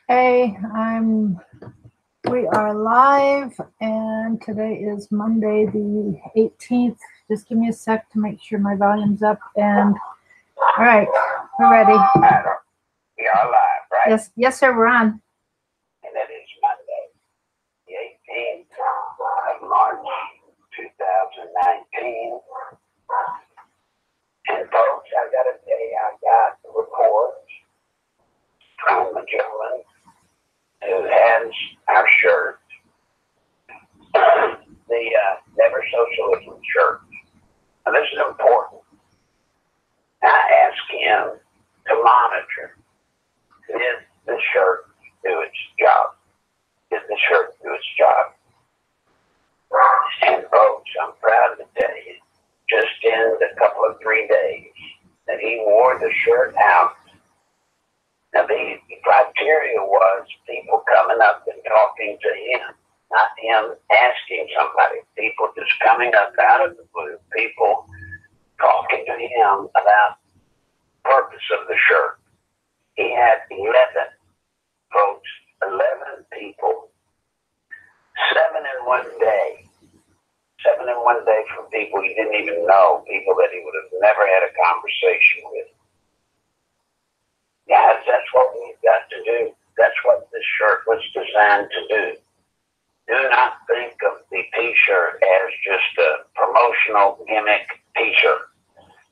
Hey, we are live and today is Monday the 18th. Just give me a sec to make sure my volume's up and all right, we're ready. We are live, right? Yes, sir, we're on. And it is Monday, the 18th of March, 2019. And folks, I gotta tell you, I got the report from the gentleman who has our shirt, the Never Socialism shirt. Now this is important. I asked him to monitor, did the shirt do its job? Did the shirt do its job? And folks, I'm proud to tell you, just in a couple of 3 days, that he wore the shirt out. Now the criteria was people coming up and talking to him, not him asking somebody. People just coming up out of the blue, people talking to him about the purpose of the shirt. He had 11, folks, 11 people, 7 in one day. 7 in one day from people he didn't even know, people that he would have never had a conversation with. Guys, that's what we've got to do. That's what this shirt was designed to do. Do not think of the t-shirt as just a promotional gimmick t-shirt,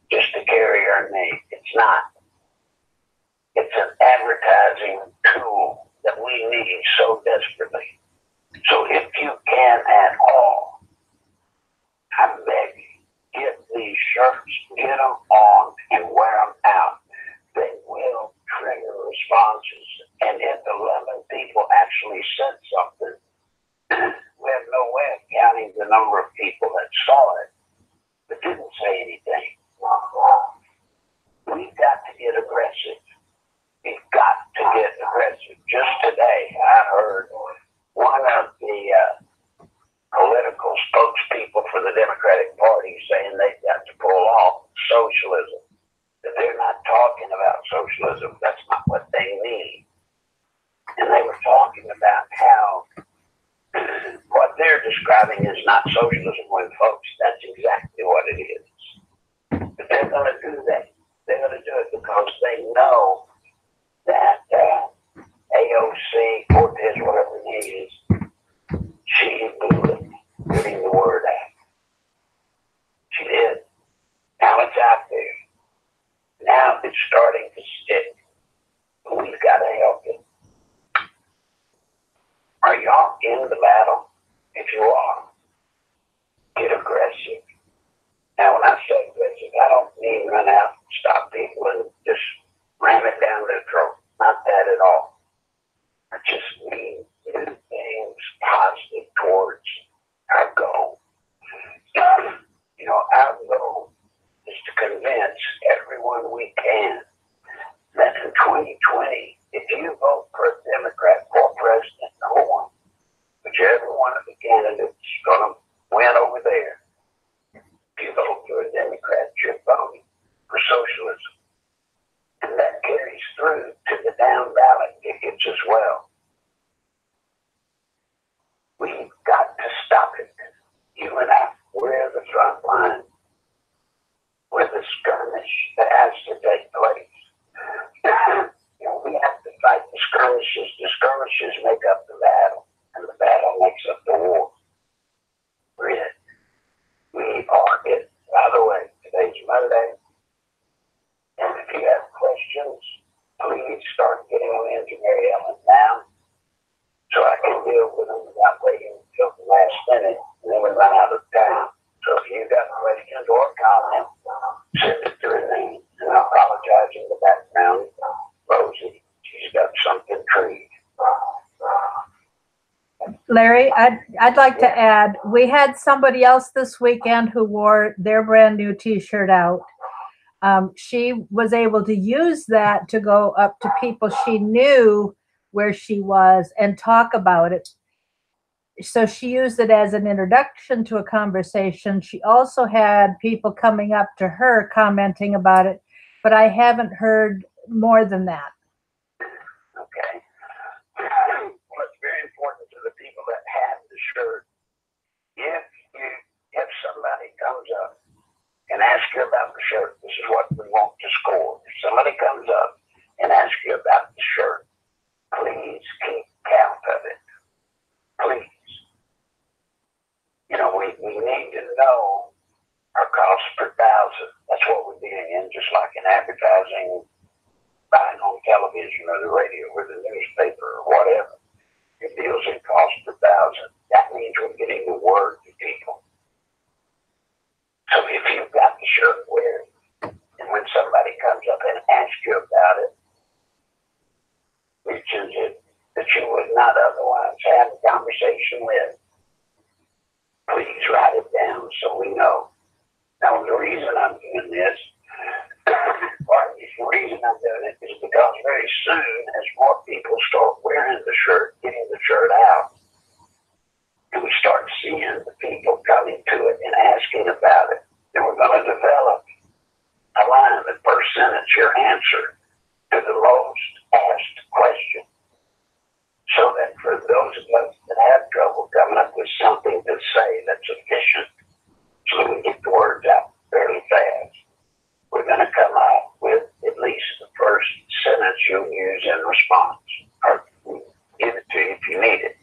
just to carry our name. It's not. It's an advertising tool that we need so desperately. So if you can at all, I beg you, get these shirts, get them on, and wear them out. They will trigger responses. And if 11 people actually said something, we have no way of counting the number of people that saw it, but didn't say anything. We've got to get aggressive. We've got to get aggressive. Just today, I heard one of the political spokespeople for the Democratic Party saying they've got to pull off socialism. That they're not talking about socialism. That's not what they mean. And they were talking about how what they're describing is not socialism, when folks, that's exactly what it is. But they're going to do that. They're going to do it because they know that AOC, Cortez, whatever her name is, she blew it, getting the word out. She did. Now it's out there. Now it's starting to stick. We've got to help it. Are y'all in the battle? If you are, get aggressive. Now when I say aggressive, I don't mean run out and stop people and just ram it down their throat. Not that at all. I just mean do things positive towards our goal. You know, our goal is to convince everyone we can that in 2020, if you vote for a Democrat for president, number one, whichever one of the candidates is going to win over there, if you vote for a Democrat, you're voting for socialism. And that carries through to the down ballot tickets as well. We've got to stop it. You and I, we're the front line. We're the skirmish that has to take place. You know, we have to fight the skirmishes. The skirmishes make up the battle, and the battle makes up the war. We're it. We are it. By the way, today's Monday, and if you have questions, please start getting them into Mary Ellen now, so I can deal with them without waiting until the last minute, and then we run out of time. So if you've got questions or comments, send it through me. And I apologize in the background. Rosie, she's got something treed. Larry, I'd like to add, we had somebody else this weekend who wore their brand new t-shirt out. She was able to use that to go up to people she knew where she was and talk about it. So she used it as an introduction to a conversation. She also had people coming up to her commenting about it, but I haven't heard more than that. Okay. browsing, buying on television or the radio or the newspaper or whatever. It deals in cost per thousand. That means we're getting the word to people. So if you've got the shirt wearing, and when somebody comes up and asks you about it, mentions it that you would not otherwise have a conversation with, please write it down so we know. Now, the reason I'm doing this, the reason I'm doing it is because very soon, as more people start wearing the shirt, getting the shirt out, and we start seeing the people coming to it and asking about it, then we're going to develop a line, the first sentence, your answer to the most asked question. So that for those of us that have trouble coming up with something to say that's efficient, so that we get the words out fairly fast, we're going to come up with at least the first sentence you'll use in response, or give it to you if you need it.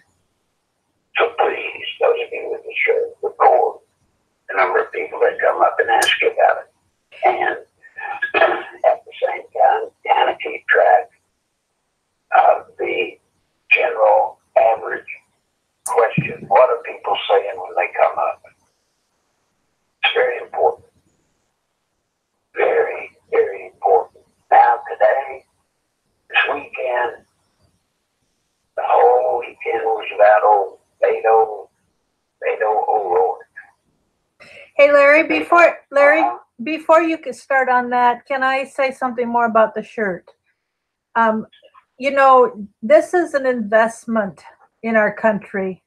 So please, those of you with the shirt, record the number of people that come up and ask you about it. And at the same time, kind of keep track of the general average question. What are people saying when they come up? It's very important. Very, very important. Now today, this weekend, the whole weekend was about old Beto O'Rourke. Hey, before you can start on that, can I say something more about the shirt? This is an investment in our country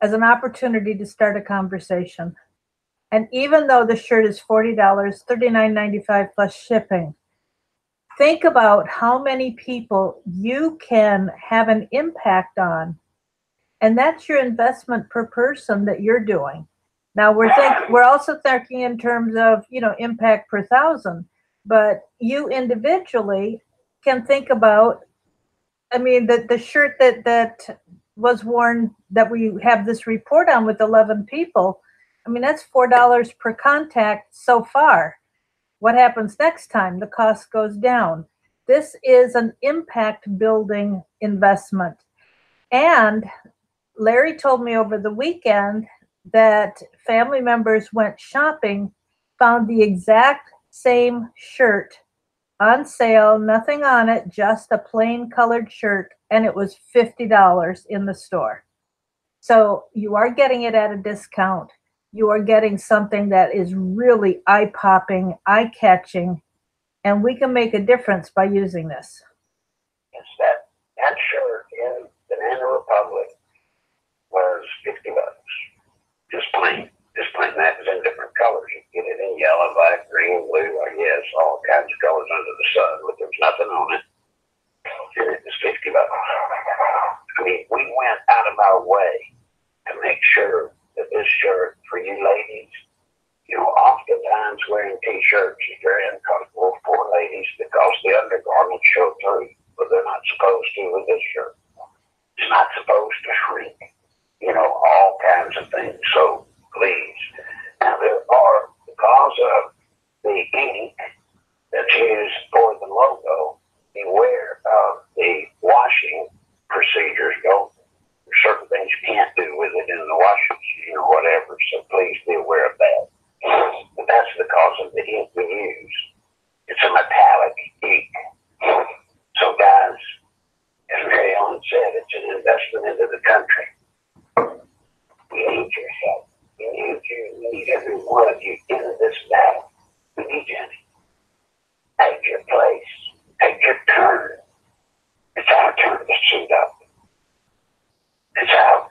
as an opportunity to start a conversation. And even though the shirt is $40, $39.95 plus shipping, think about how many people you can have an impact on. And that's your investment per person that you're doing. Now we're also thinking in terms of, impact per thousand, but you individually can think about, the shirt that was worn, that we have this report on with 11 people, that's $4 per contact so far. What happens next time? The cost goes down. This is an impact building investment. And Larry told me over the weekend that family members went shopping, found the exact same shirt on sale, nothing on it, just a plain colored shirt, and it was $50 in the store. So you are getting it at a discount. You are getting something that is really eye-popping, eye-catching, and we can make a difference by using this. Yes, that shirt in Banana Republic was $50. Just plain. That was in different colors. You get it in yellow, black, green, blue, I guess, all kinds of colors under the sun, but there was nothing on it. And it was $50. We went out of our way to make sure that this shirt for you ladies, oftentimes wearing t-shirts is very uncomfortable for ladies because the undergarments show through, but they're not supposed to with this shirt. It's not supposed to shrink, all kinds of things. So please. Now there are, because of the ink that's used for the logo, beware of the washing procedures. There's certain things you can't do with it in the washing machine or whatever, so please be aware of that. But that's because of the ink we use. It's a metallic ink. So guys, as Mary Ellen said, it's an investment into the country. We need your help. We need you. We need every one of you in this battle. We need you. Take your place. Take your turn. It's our turn to suit up. It's ours.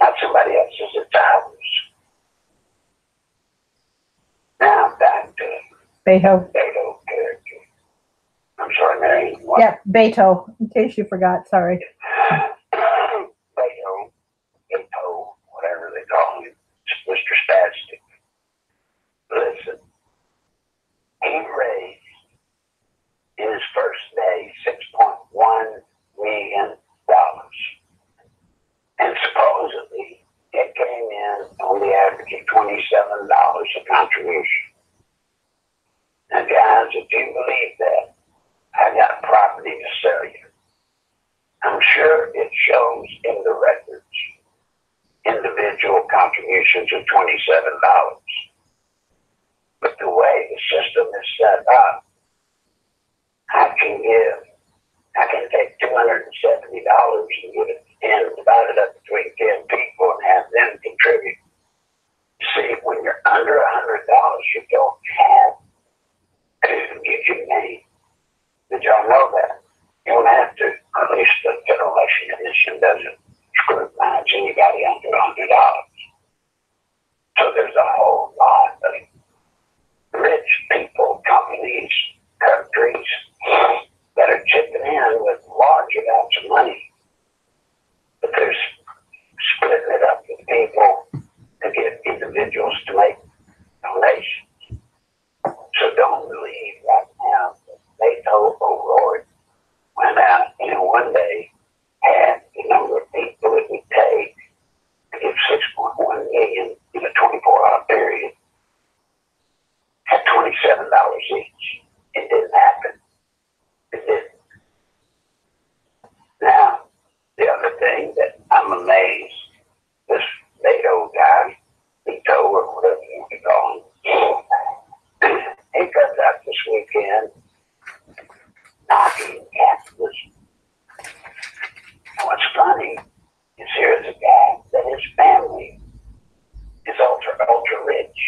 Not somebody else's. It's ours. Now back to Beto character. I'm sorry, Mary. What? Yeah, Beto, in case you forgot, sorry. Beto, whatever they call him, Mr. Spastic. Listen, he raised in his first day $6.1 million. And supposedly it came in on the average of $27 a contribution. Now guys, if you believe that, I'm sure it shows in the records individual contributions of $27. But the way the system is set up, I can take $270 and give it to 10, divide it up between 10 people and have them contribute. See, when you're under $100, you don't have to get your name. Did y'all know that? You don't have to, at least the Federal Election Commission doesn't scrutinize anybody under $100. So there's a whole lot of rich people, companies, countries that are chipping in with large amounts of money. But they're splitting it up with people to get individuals to make donations. So don't believe right now that they told O'Rourke went out and one day had the number of people it would take to give 6.1 million in a 24-hour period at $27 each. It didn't happen. It didn't. Now, the other thing that I'm amazed, this NATO guy, Vito or whatever you want to call him, he comes out this weekend knocking capitalism. What's funny is here's a guy that his family is ultra rich.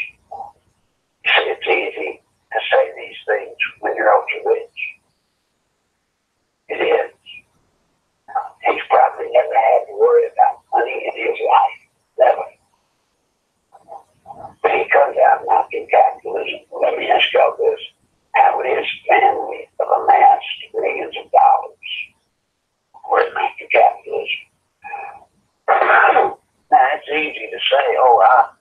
You see, it's easy to say these things when you're ultra rich. It is. He's probably never had to worry about money in his life. Never. But he comes out knocking capitalism. Let me ask y'all this. How would his family have amassed millions of dollars? Where it knocking capitalism? Now, it's easy to say, oh, I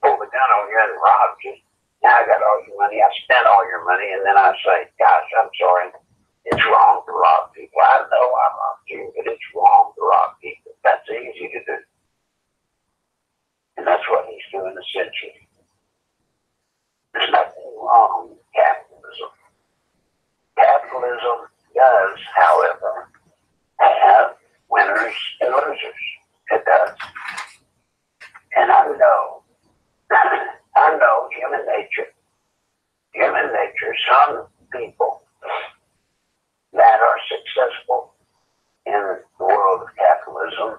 pulled the gun on you and robbed you. Now I got all your money. I spent all your money. And then I say, gosh, I'm sorry. It's wrong to rob people. I know I robbed you, but it's wrong to rob people. That's easy to do. And that's what he's doing essentially. There's nothing wrong with capitalism. Capitalism does, however, have winners and losers. It does. And I know human nature. Human nature, some people that are successful in the world of capitalism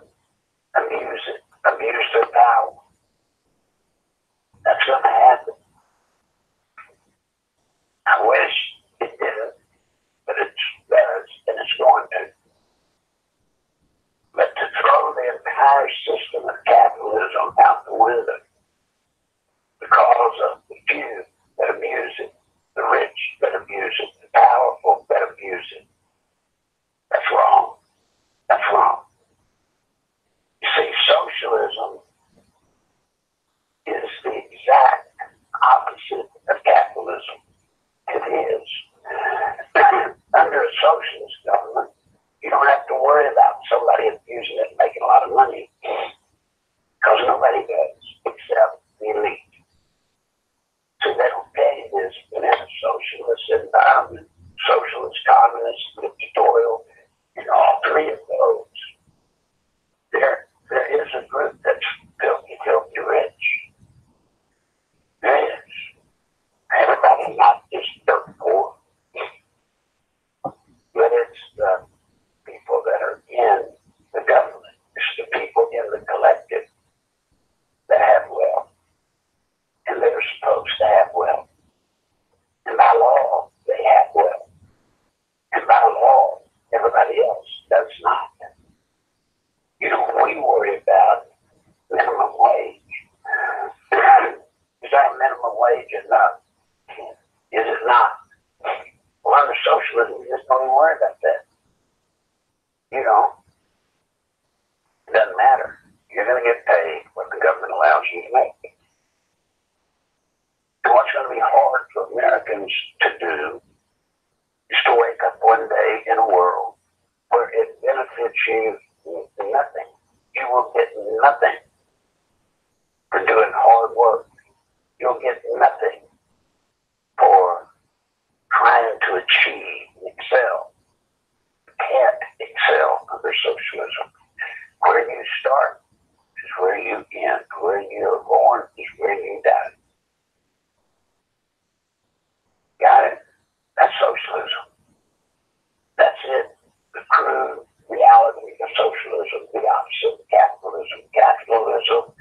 abuse their power. That's going to happen. I wish it didn't, but it does, and it's going to. But to throw the entire system of capitalism out the window because of the few that abuse it, the rich that abuse it, the powerful that abuse it, that's wrong. That's wrong. You see, socialism is the exact opposite of capitalism. It is. Under a socialist government, you don't have to worry about somebody abusing it and making a lot of money, because nobody does except the elite. So they don't pay this in a socialist environment, socialist, communist, dictatorial, in all three of those. There is a group that's filthy rich. There is. Everybody's not just dirt poor, but it's the people that are in the government. It's the people in the collective that have wealth, and they're supposed to have wealth. And by law, they have wealth. And by law, everybody else does not. You know, we worry about minimum wage. Is that minimum wage enough? Is it not? Well, under socialism, you just don't even worry about that. You know, it doesn't matter. You're going to get paid what the government allows you to make. And what's going to be hard for Americans to do is to wake up one day in a world where it benefits you nothing. You will get nothing for doing hard work. You'll get nothing for trying to achieve and excel. You can't excel true reality of socialism, the opposite of capitalism. Capitalism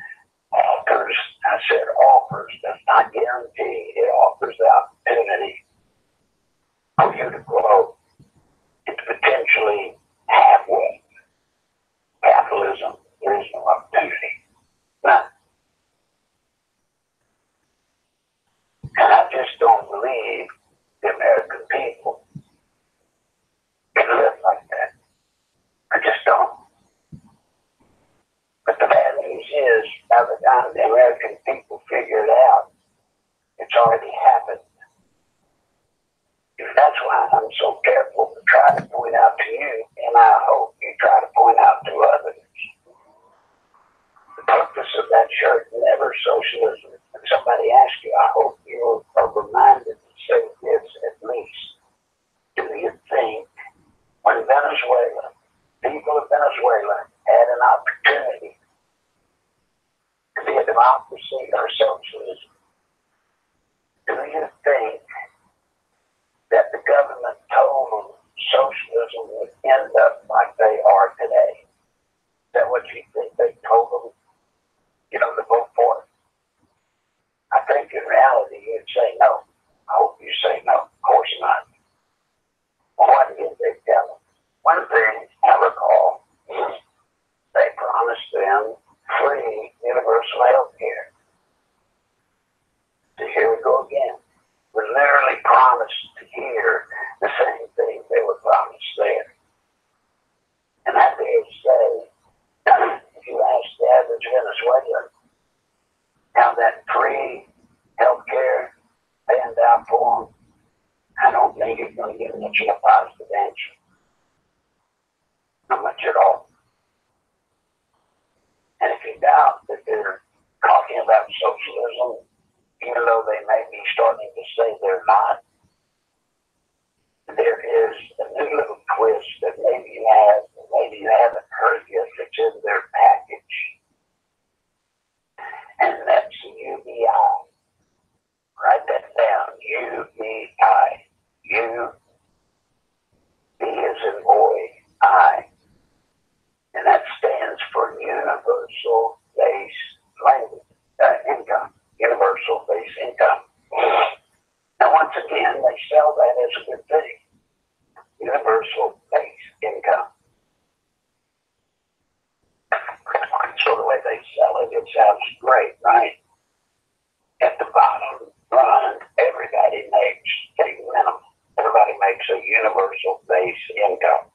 offers, I said offers, does not guarantee, it offers the opportunity for you to grow and to potentially have wealth. Capitalism, there is no opportunity. None. And I just don't believe the American people can live like that. I just don't. But the bad news is, by the time the American people figure it out, it's already happened. That's why I'm so careful to try to point out to you, and I hope you try to point out to others. The purpose of that shirt, never socialism. When somebody asks you, I hope you are reminded to say this at least. Do you think when Venezuela, people of Venezuela had an opportunity to be a democracy or socialism, do you think that the government told them socialism would end up like they are today? Is that what you think they told them, to vote for it? I think in reality you'd say no. I hope you say no. Of course not. Well, what did they tell them? One thing I recall, they promised them free universal health care. So here we go again. We're literally promised to hear the same thing they were promised there. And I dare say, if you ask the average Venezuelan how that free health care panned out for them, I don't think you're going to get much of a positive answer. Not much at all. And if you doubt that they're talking about socialism, even though they may be starting to say they're not, there is a new little twist that maybe you have, maybe you haven't heard yet, that's in their package. And that's UBI. Write that down. UBI. U, B as in boy, I. And that stands for Universal Base Income. Universal base income. Now, once again, they sell that as a good thing. Universal base income. So the way they sell it, it sounds great, right? At the bottom line, everybody makes a minimum. Everybody makes a universal base income.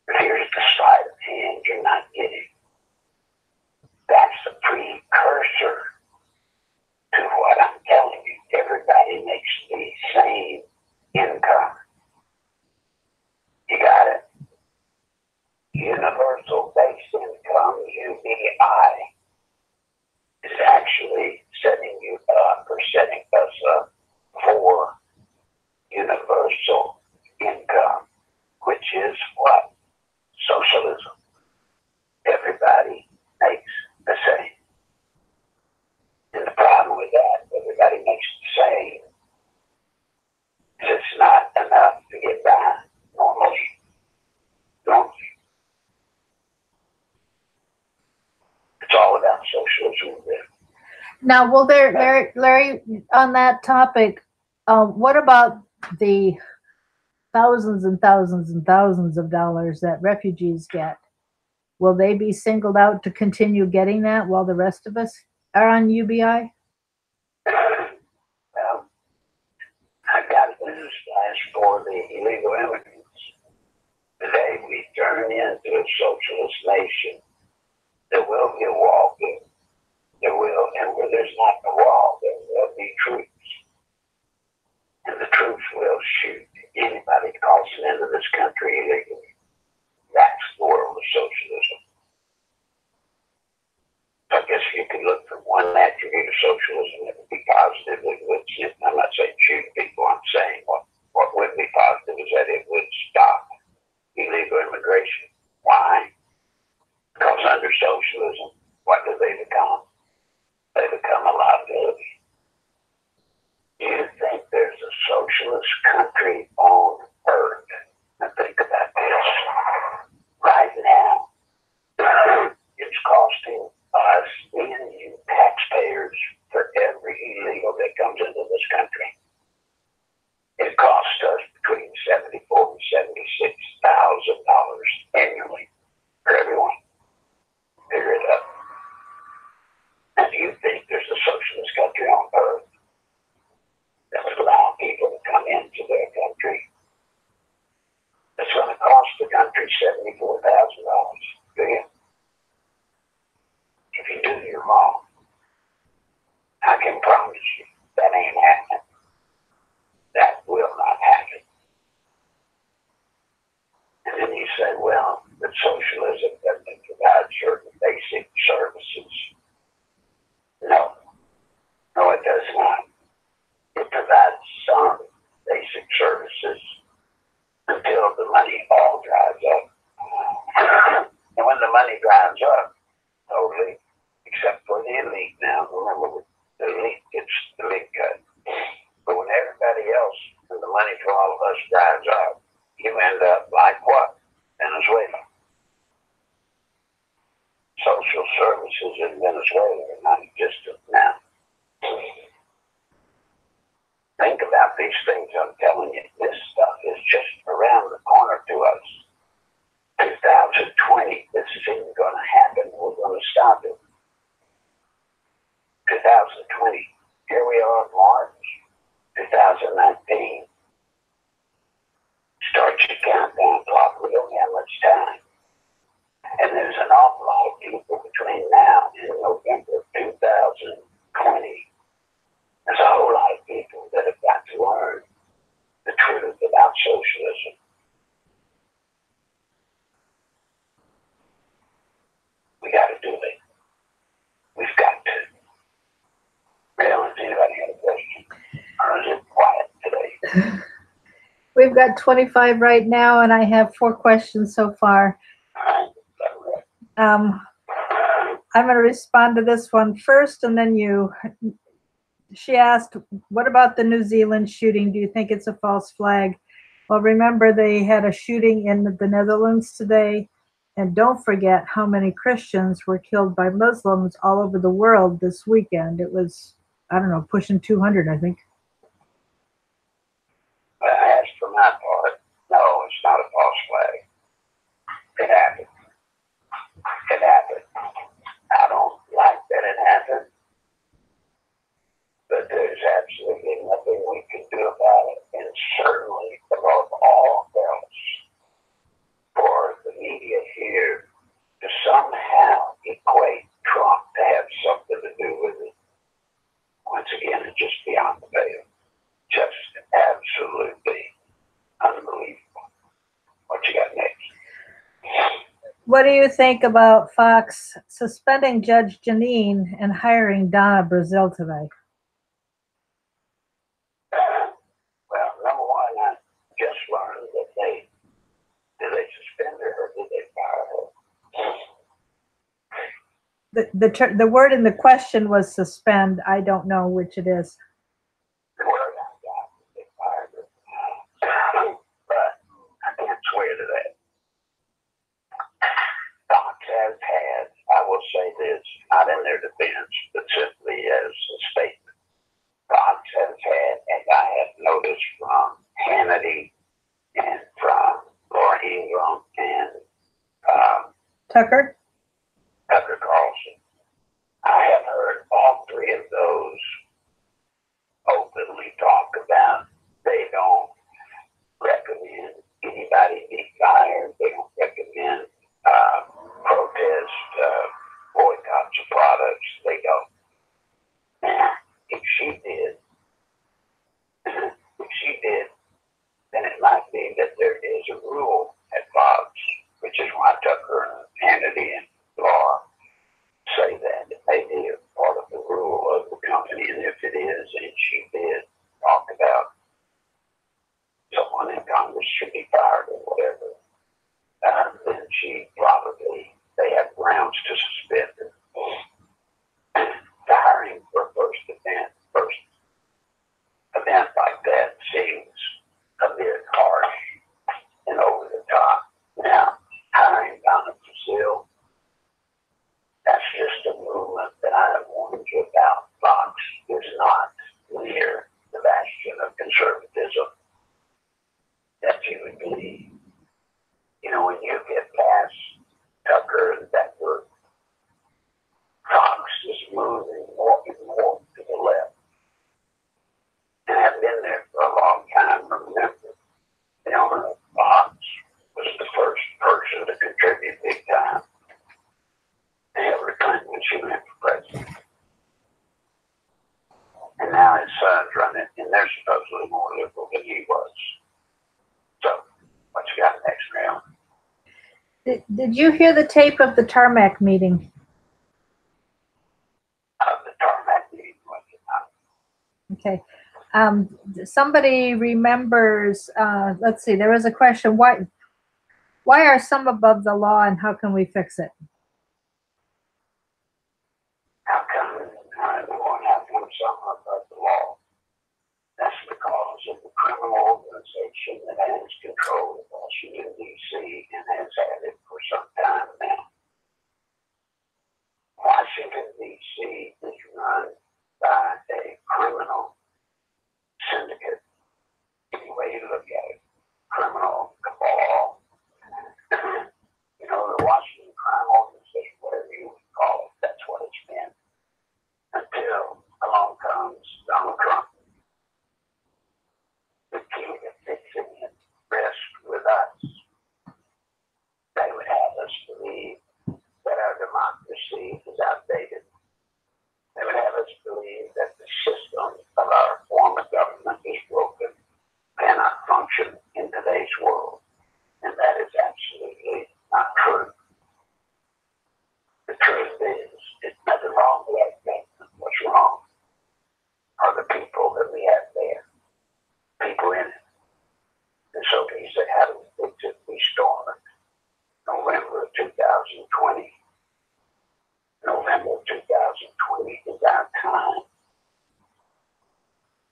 But here's the sleight of hand you're not getting. That's the precursor to what I'm telling you. Everybody makes the same income. You got it? Universal base income, UBI, is actually setting you up or setting us up for universal income, which is what? Socialism. Everybody makes the same. And the problem with that, everybody makes the same, is it's not enough to get by normally. It's all about socialism. Now, well, Larry, on that topic, what about the thousands and thousands and thousands of dollars that refugees get? Will they be singled out to continue getting that while the rest of us are on UBI? Well, I got news flash for the illegal immigrants. Today we turn into a socialist nation. There will be a wall built. There will, and where there's not a wall, there will be troops. And the troops will shoot anybody crossing into this country illegally. That's the world of socialism. So I guess you could look for one attribute of socialism that would be positive. I'm not saying shoot people, I'm saying what would be positive is that it would stop illegal immigration. Why? Because under socialism, what do they become? They become a liability. Do you think there's a socialist country on earth? Now think about this. $74,000. Do you? If you do, you're wrong. I can promise you that ain't happening. That will not happen. And then you say, well, but socialism doesn't provide certain basic services. No. No, it does not. It provides some basic services until the money all dries up. And when the money dries up, totally, except for the elite now, remember, the elite gets the big cut. But when everybody else, and the money for all of us dries up, you end up like what? Venezuela. Social services in Venezuela are non-existent now. Think about these things I'm telling you. This stuff is just around the corner to us. 2020, this isn't going to happen. We're going to stop it. 2020, here we are in March 2019. Start your countdown clock. We don't have much time. And there's an awful lot of people between now and November 2020. There's a whole lot of people that have got to learn the truth about socialism. We got to do it. We've got to. Well, does anybody have a question? Or is it quiet today? We've got 25 right now, and I have 4 questions so far. I'm going to respond to this one first, and then you. She asked, what about the New Zealand shooting? Do you think it's a false flag? Well, remember they had a shooting in the Netherlands today. And don't forget how many Christians were killed by Muslims all over the world this weekend. It was, I don't know, pushing 200, I think. As for my part, no, it's not a false flag. It happened. It happened. I don't like that it happened. But there's absolutely nothing we can do about it. And certainly, above all else, for the media here to somehow equate Trump to have something to do with it, once again, it's just beyond the pale. Just absolutely unbelievable. What you got next? What do you think about Fox suspending Judge Janine and hiring Donna Brazil today? Well, number one, I just learned that did they suspend her or did they fire her? The word in the question was suspend. I don't know which it is. The word I got was they fired her. But I can't swear to that. Fox has had, I will say this, not in their defense, but simply as a statement. Fox has had, and I have noticed from Hannity and from Laura Ingraham and Tucker? Tucker Carlson. I have heard all 3 of those openly talk about they don't recommend anybody be fired. They don't recommend protest boycotts of products. They don't. Now, if she did, then it might be that there is a rule at Fox, which is why Tucker and Hannity and Laura say that it may be a part of the rule of the company, and if it is, and she did talk about someone in Congress should be fired or whatever, then she probably, they have grounds to suspend her. Firing for a first event like that seems a bit harsh and over the top. Now, hiring Donna Brazil, that's just a movement that I have warned you about. Fox is not near the bastion of conservatism that you would believe. You know, when you get past Tucker and Becker, Fox is moving more and more to the left. And I've been there for a long time. Remember, the owner of Fox was the first person to Did you hear the tape of the tarmac meeting? The tarmac meeting was Okay. Somebody remembers, let's see, there was a question, why are some above the law and how can we fix it? how come some above the law? That's because of the criminal organization that has control of Washington, D.C. and has had it for some time now. Washington, D.C. is run by a criminal syndicate, any way you look at it, criminal cabal. You know, the Washington Crime Organization, whatever you would call it, that's what it's been. Until along comes Donald Trump. The key to fixing it rests with us. They would have us believe that our democracy is outdated. They would have us believe that the system of our form of government is broken, cannot function in today's world. And that is absolutely not true. The truth is, it's nothing wrong with our government. What's wrong are the people that we have there, people in it. And so he said, how do we fix it? We storm it. November of 2020. November of 2020 is our time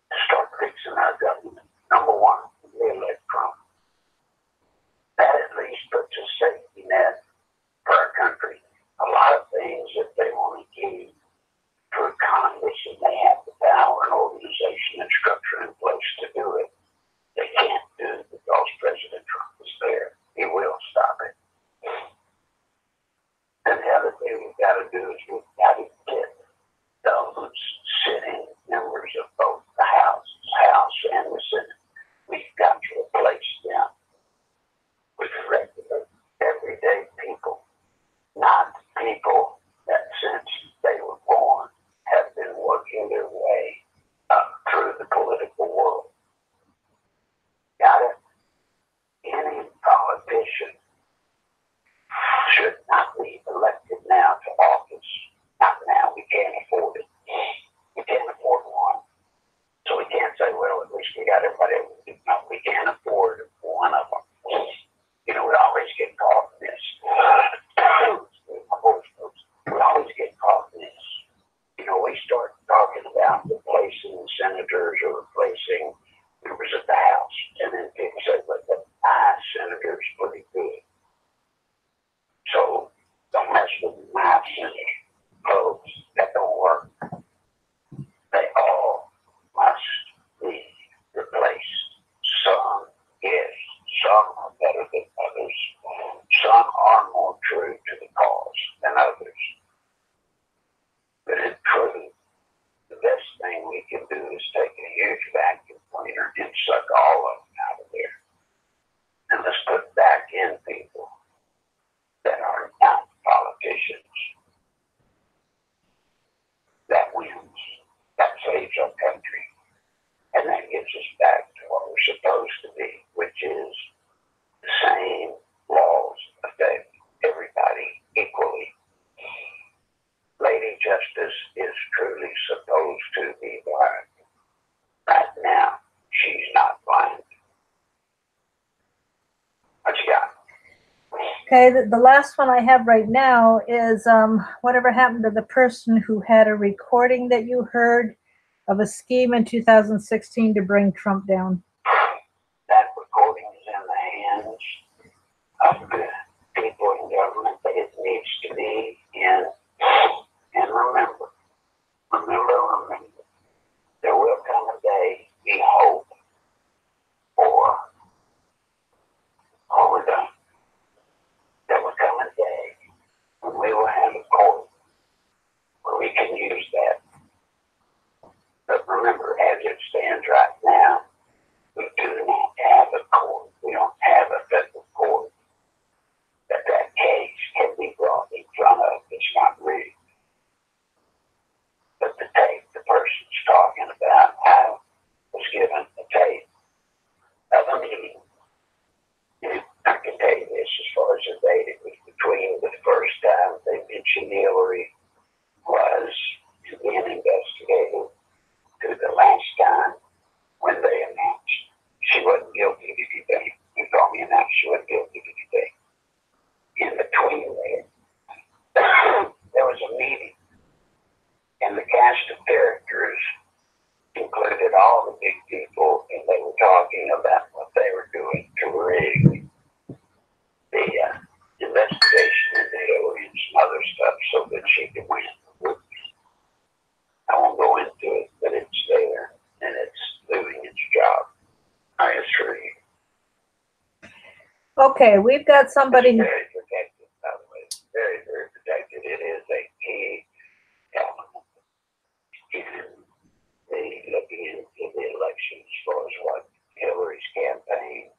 to start fixing our government. Number one, we elect Trump. That at least puts a safety net for our country. A lot of things that they want to do through Congress, and they have the power and organization and structure in place to do it, they can't do because President Trump is there. He will stop it. And the other thing we've got to do is we've got to get those sitting members of both the House and the Senate. We've got to replace them with regular, everyday people, not people that since they were born have been working their way up through the political world. Got it? Any politician should not be elected now to office. Not now. We can't afford it. We can't afford one. So we can't say, well, at least we got everybody else to do. No, we can't afford one of them. You know, we always get caught in this. We always get caught in this. You know, we start talking about replacing senators or replacing members of the House. And then people say, but my senator's pretty good. So don't mess with my senator. Folks, that don't work. They all must be replaced. Some, yes, some are better than others. Some are more true to the cause than others. But in truth, the best thing we can do is take a huge vacuum cleaner and suck all of them out of there. And let's put back in people that are not politicians. That wins. That saves our country. And that gets us back to what we're supposed to be, which is the same laws affect everybody equally. Lady Justice is truly supposed to be blind. Right now, she's not blind. What you got? Okay, the last one I have right now is whatever happened to the person who had a recording that you heard of a scheme in 2016 to bring Trump down? That recording is in the hands of the people in government that it needs to be in. And remember, there will come a day, we hope, or we're done. There will come a day when we will have a court where we can use that. But remember, as it stands right now, so that she can win. I won't go into it, but it's there, and it's doing its job. I assure you. Okay, we've got somebody. It's very protected, by the way. Very, very protected. It is a key element in the looking into the election as far as what Hillary's campaign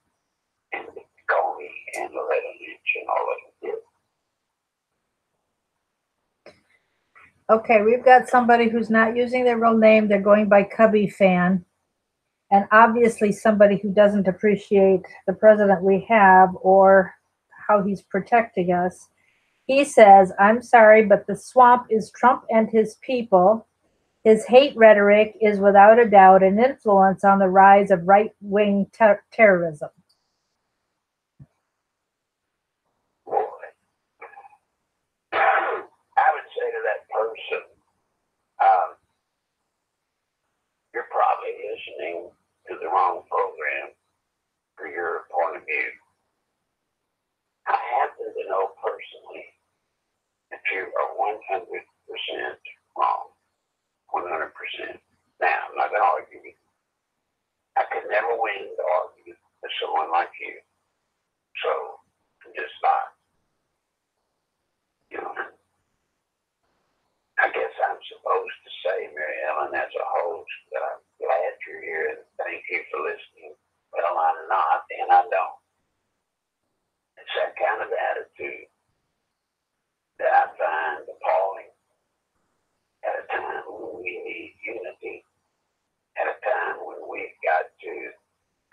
and Comey and Loretta Lynch and all of them did. Okay, we've got somebody who's not using their real name. They're going by Cubby Fan. And obviously somebody who doesn't appreciate the president we have or how he's protecting us. He says, I'm sorry, but the swamp is Trump and his people. His hate rhetoric is without a doubt an influence on the rise of right-wing terrorism. I would say to that person, you're probably listening to the wrong program for your point of view. I happen to know personally that you are 100% wrong. 100%. Now, I'm not going to argue with you. I could never win to argue with someone like you. So, I'm just not. You know, I guess I'm supposed to say, Mary Ellen, as a host, that I'm glad you're here and thank you for listening. Well, I'm not, and I don't. It's that kind of attitude that I find appalling at a time when we need unity, at a time when we've got to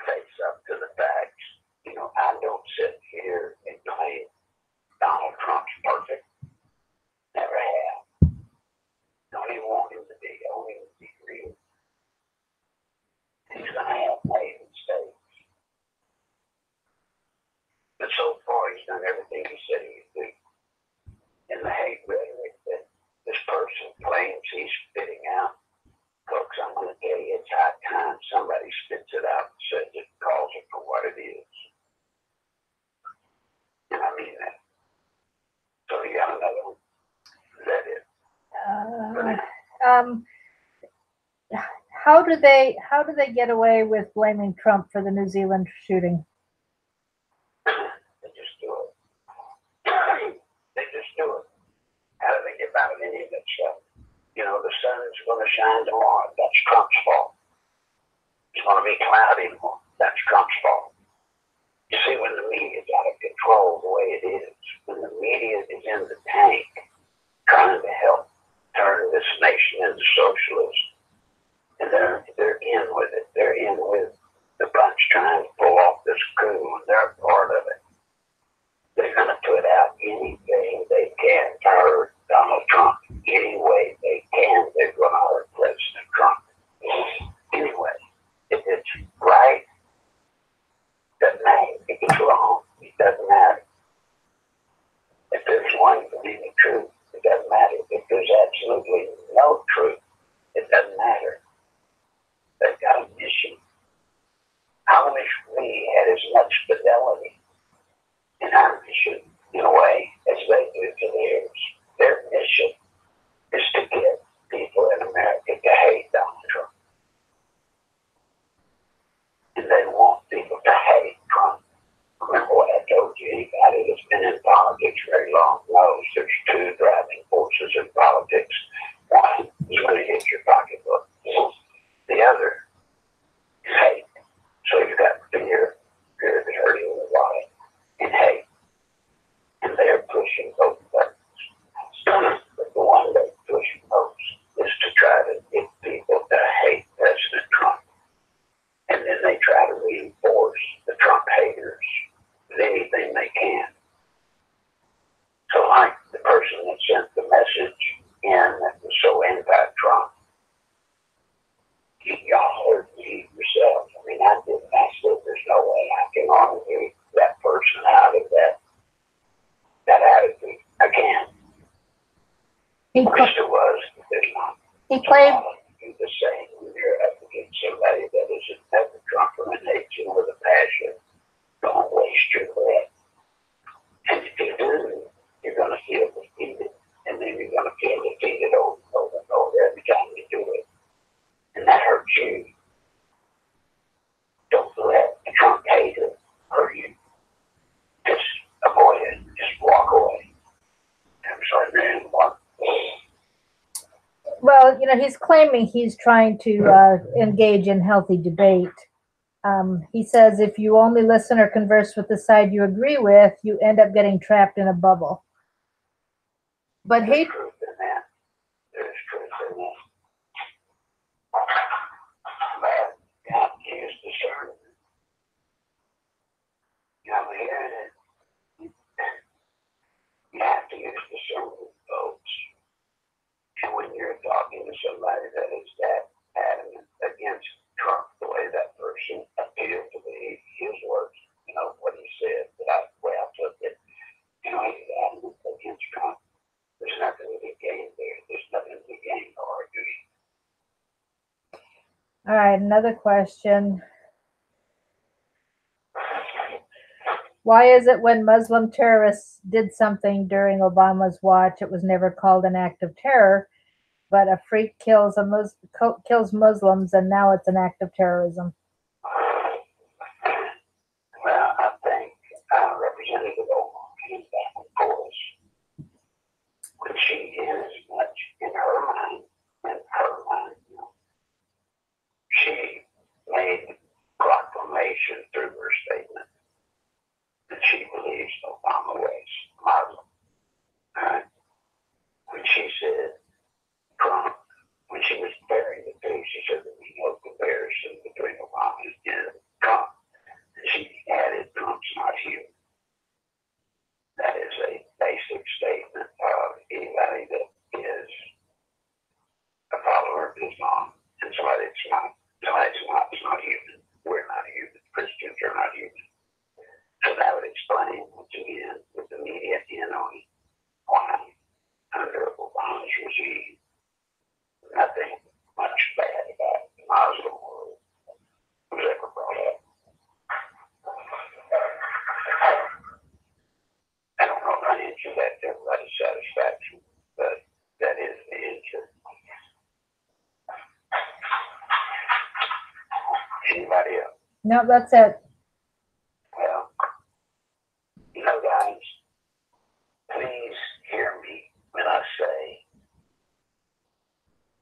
face up to the facts. You know, I don't sit here and claim Donald Trump's perfect. Never have. Don't even want him to be. I want him to be real. He's going to have made mistakes. But so far, he's done everything he said he would do. And the hate rhetoric that this person claims he's spitting out, folks, I'm going to tell you, it's high time somebody spits it out and says it, calls it for what it is. And I mean that. So you got another one? Is that it? How do they get away with blaming Trump for the New Zealand shooting? They just do it. They just do it. How do they get out of any of that stuff? You know, the sun's going to shine tomorrow. That's Trump's fault. It's going to be cloudy tomorrow. That's Trump's fault. You see, when the media is out of control the way it is, when the media is in the tank trying to help turn this nation into socialism, and they're in with it. They're in with the bunch trying to pull off this coup, and they're part of it. They're going to put out anything they can to hurt Donald Trump. Any way they can, they're going to hurt President Trump. Anyway, if it's right, doesn't matter. If it's wrong, it doesn't matter. If there's one thing of truth, it doesn't matter. If there's absolutely no truth, it doesn't matter. They've got a mission. I wish we had as much fidelity in our mission, in a way, as they do to theirs. Their mission is to get people in America to hate Donald Trump. And they want people to hate Trump. Remember what I told you? Anybody that's been in politics very long knows there's two driving forces in politics. One is when it hits your pocketbook. The other is hate. So you've got fear that's hurting the body, and hate. And they're pushing both buttons. But the one they push most is to try to get people to hate President Trump. And then they try to reinforce the Trump haters with anything they can. So like the person that sent the message in that was so anti-Trump, y'all heard me yourselves. I mean, I didn't. I said there's no way I can argue that person out of that attitude. I can't. I wish there was, but there's not. He claimed Do the same when you're up against somebody that isn't ever Trump and hates you with a passion. Don't waste your breath. And if you do, you're going to feel defeated, and then you're you know, he's claiming he's trying to engage in healthy debate. He says if you only listen or converse with the side you agree with, you end up getting trapped in a bubble. But There's hate, truth in that. There's truth in that. But you have to use discernment. You know, hearing it, you have to use discernment, folks. And when you're talking to somebody that is that adamant against Trump, the way that person appeared to be, his words, you know, what he said, the way I took it, you know, he's adamant against Trump. There's nothing to be gained there. There's nothing to be gained or arguing. all right, another question. Why is it when Muslim terrorists did something during Obama's watch, it was never called an act of terror, but a freak kills kills Muslims, and now it's an act of terrorism? Well, I think Representative Obama came back and forth when she is much in her mind, you know, she made proclamation through her statement that she believes Obama was Muslim. Right? When she said Trump, when she was comparing the two, she said there was no comparison between Obama and Trump. And she added, Trump's not human. That is a basic statement of anybody that is a follower of Islam and somebody's not human. We're not human. Christians are not human. So that would explain, once again, with the media in on why under Obama's regime, nothing much bad about the Muslim world was ever brought up. I don't know if I answered that to everybody's satisfaction, but that is the answer. Anybody else? No, that's it. Well, you know, guys, please hear me when I say,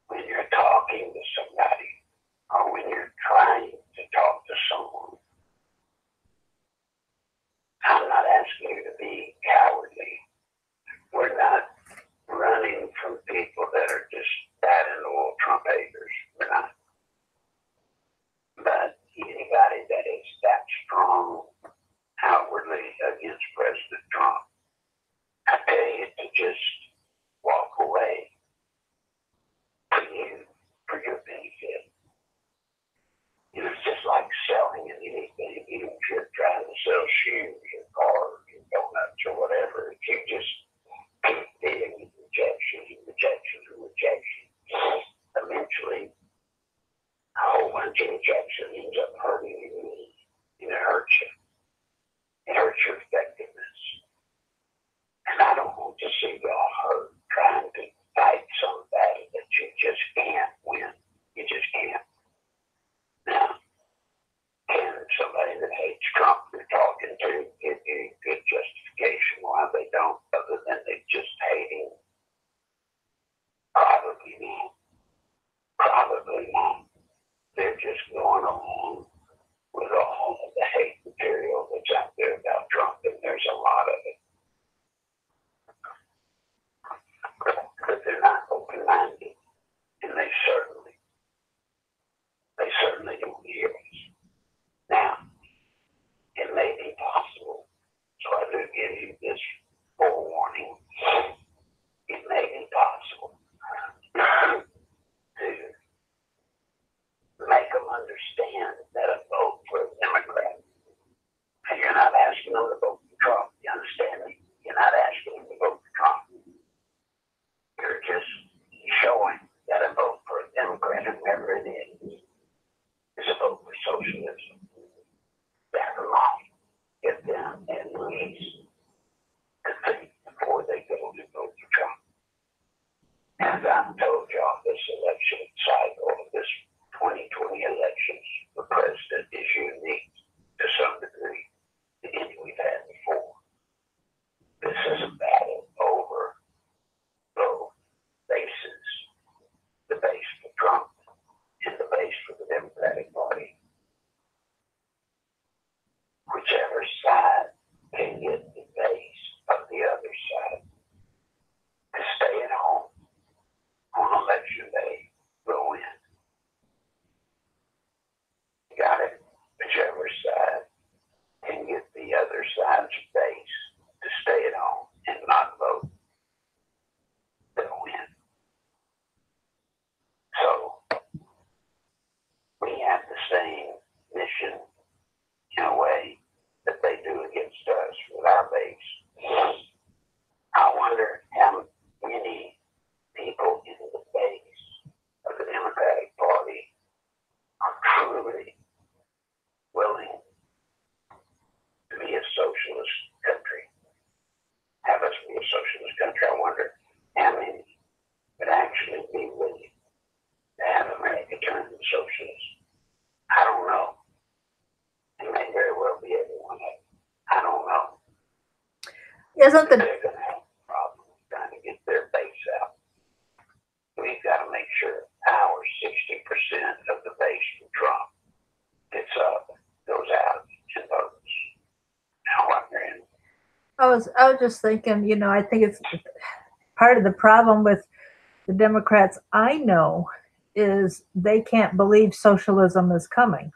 when you're talking to somebody or when you're trying to talk to someone, I'm not asking you to be cowardly. We're not running from people that are just bad and old Trump haters. We're not. But anybody that is that strong outwardly against President Trump, I tell you to just walk away for your benefit. You know, it's just like selling anything. Even if you're trying to sell shoes or cars or donuts or whatever, if you just keep dealing with rejections and rejections and rejections, eventually a whole bunch of rejections ends up hurting you, and it hurts you. It hurts your effectiveness. And I don't want to see y'all hurt trying to fight somebody that you just can't win. You just can't. Now, can somebody that hates Trump you're talking to give you good justification why they don't, other than they just hate him? Probably not. Probably not. They're just going along with all of the hate material that's out there about Trump, and there's a lot of it. But they're not open-minded, and they certainly don't hear us. Now, it may be possible, so I do give you this forewarning, it may be possible to make them understand that a vote for a Democrat, and you're not asking them to vote for Trump, you understand me? You're not asking them to vote for Trump. You're just showing that a vote for a Democrat, whoever it is a vote for socialism. That might get them at least to think before they go to vote for Trump. As I've told y'all, this election cycle, this 2020 elections for president is unique to some degree to any we've had before. This is a battle over both bases. The base Isn't the They're going to have a problem trying to get their base out. We've got to make sure our 60% of the base from Trump gets up, goes out, and votes. Now, I'm hearing. I was just thinking, you know, I think it's part of the problem with the Democrats I know is they can't believe socialism is coming.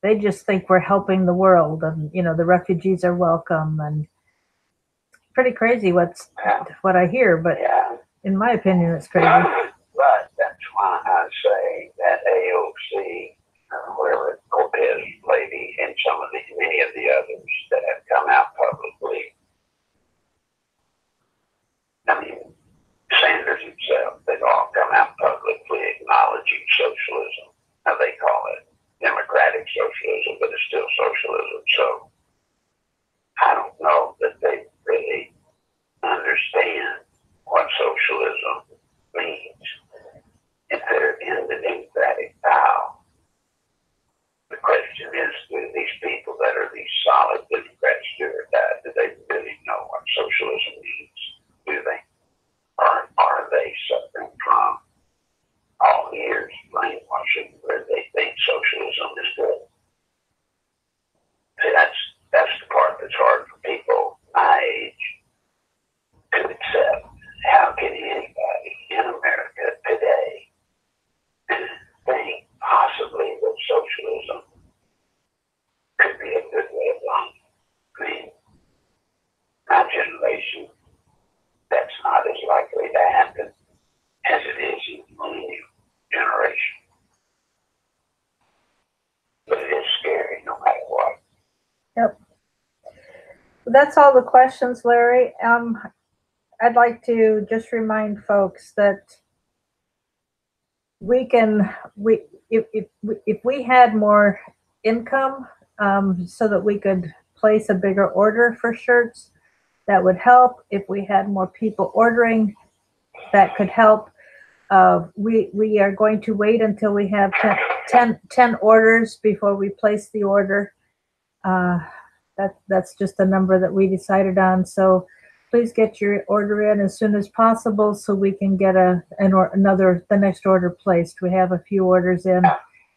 They just think we're helping the world, and you know, the refugees are welcome, and pretty crazy what I hear, but Yeah. in my opinion, it's crazy. But that's why I say that AOC, whoever Cortez lady, and many of the others that have come out publicly. I mean, Sanders himself, they've all come out publicly acknowledging socialism. Now they call it democratic socialism, but it's still socialism. So I don't know that they really understand what socialism means. If they're in the democratic aisle, the question is, do these people that are these solid Democrats do they really know what socialism means? Do they? Or are they suffering from all years brainwashing where they think socialism is good? See, that's the part that's hard for people my age to accept. How can anybody in America today think possibly that socialism could be a good way of life? I mean, my generation, that's not as likely to happen as it is in the millennial generation. But it is scary no matter what. Yep. That's all the questions, Larry. I'd like to just remind folks that if we had more income, so that we could place a bigger order for shirts, that would help. If we had more people ordering, that could help. We are going to wait until we have 10 orders before we place the order. That's just the number that we decided on. So please get your order in as soon as possible so we can get the next order placed. We have a few orders in,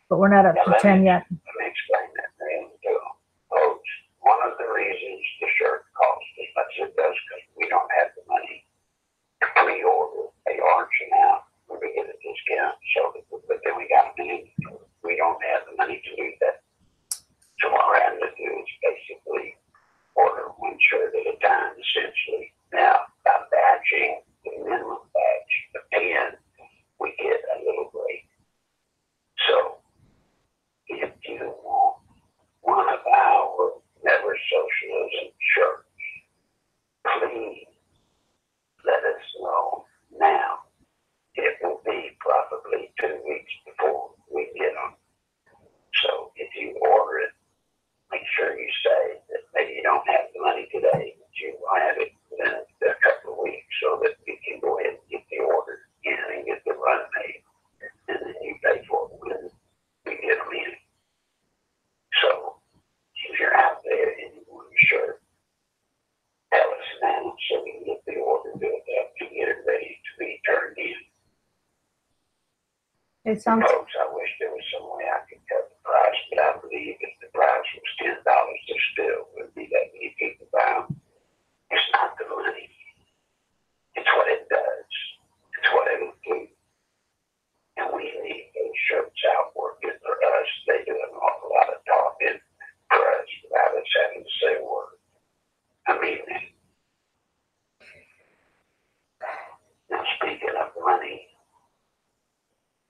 but we're not up to 10 yet. Let me explain that to folks. One of the reasons the shirt costs as much as it does because we don't have the money to pre-order a large amount when we get a discount. But then we got them in. We don't have the money to do that. So what we're having to do is basically order one shirt at a time, essentially. Now, by batching the minimum batch of 10, we get a little break. So, if you want one of our Never Socialism shirts, please let us know now. It will be probably 2 weeks before we get them. So, if you order it, make sure you say that maybe you don't have the money today, but you will have it in a couple of weeks so that we can go ahead and get the order in and get the run made. And then you pay for it when we get them in. So if you're out there and you want a shirt, tell us now so we can get the order built up and get it ready to be turned in. Folks, I wish there was some way I could cut the price, but I believe if the price was $10, there still would be that many people buying. It's not the money. It's what it does. It's what it'll do. And we need those shirts out working for us. They do an awful lot of talking for us without us having to say a word. I mean that. Now, speaking of money,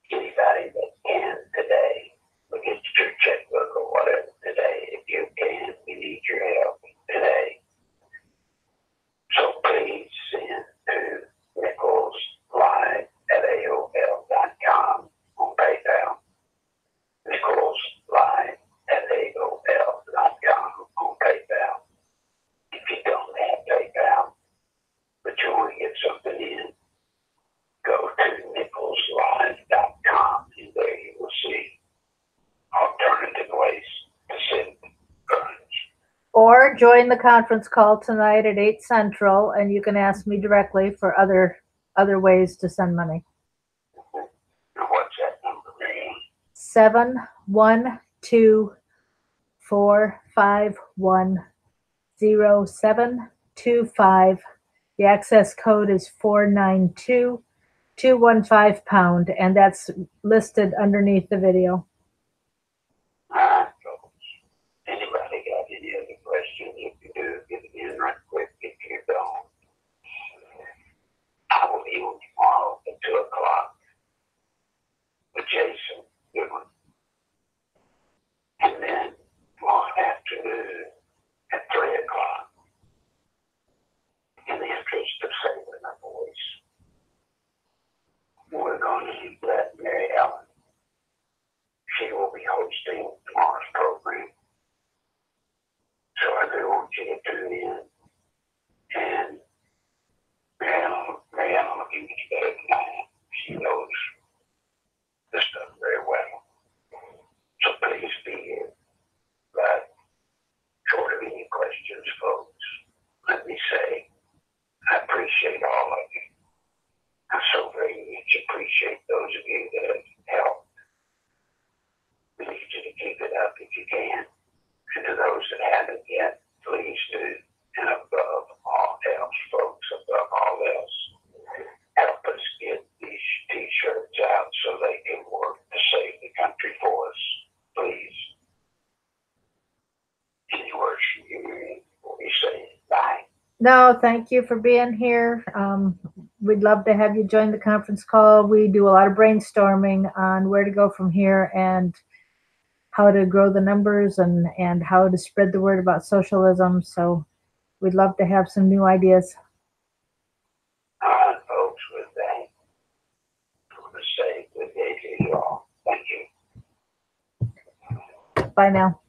anybody that can today, look at your checkbook or whatever today. If you can, we need your help today. So please send to Nichols live at AOL.com on PayPal. Nichols live at AOL.com on PayPal. If you don't have PayPal, but you want to get something in, go to NicholsLive.com and there you will see alternative ways to send funds. Or join the conference call tonight at 8 Central, and you can ask me directly for other ways to send money. What's that number, man? 712-451-0725. The access code is 492215 £, and that's listed underneath the video. All right, folks. Anybody got any other questions? If you do, get it in right quick if you don't. I will be on tomorrow at 2 o'clock with Jason Goodwin. And then tomorrow afternoon at 3 o'clock. In the interest of saving our voice, we're going to let Mary Ellen. She will be hosting tomorrow's program. So I do want you to tune in. And Mary Ellen will be much better than I am. She knows this stuff very well. So please be here. But short of any questions, folks, let me say, I appreciate all of you. I so very much appreciate those of you that have helped. We need you to keep it up if you can. And to those that haven't yet, please do. And above all else, folks, above all else, help us get these t-shirts out so they can work to save the country for us. Please. Any words from you, Mary, before we say bye? No, thank you for being here. We'd love to have you join the conference call. We do a lot of brainstorming on where to go from here and how to grow the numbers and how to spread the word about socialism. So we'd love to have some new ideas. All right, folks, with that, I'm going to say good day to you all. Thank you. Bye now.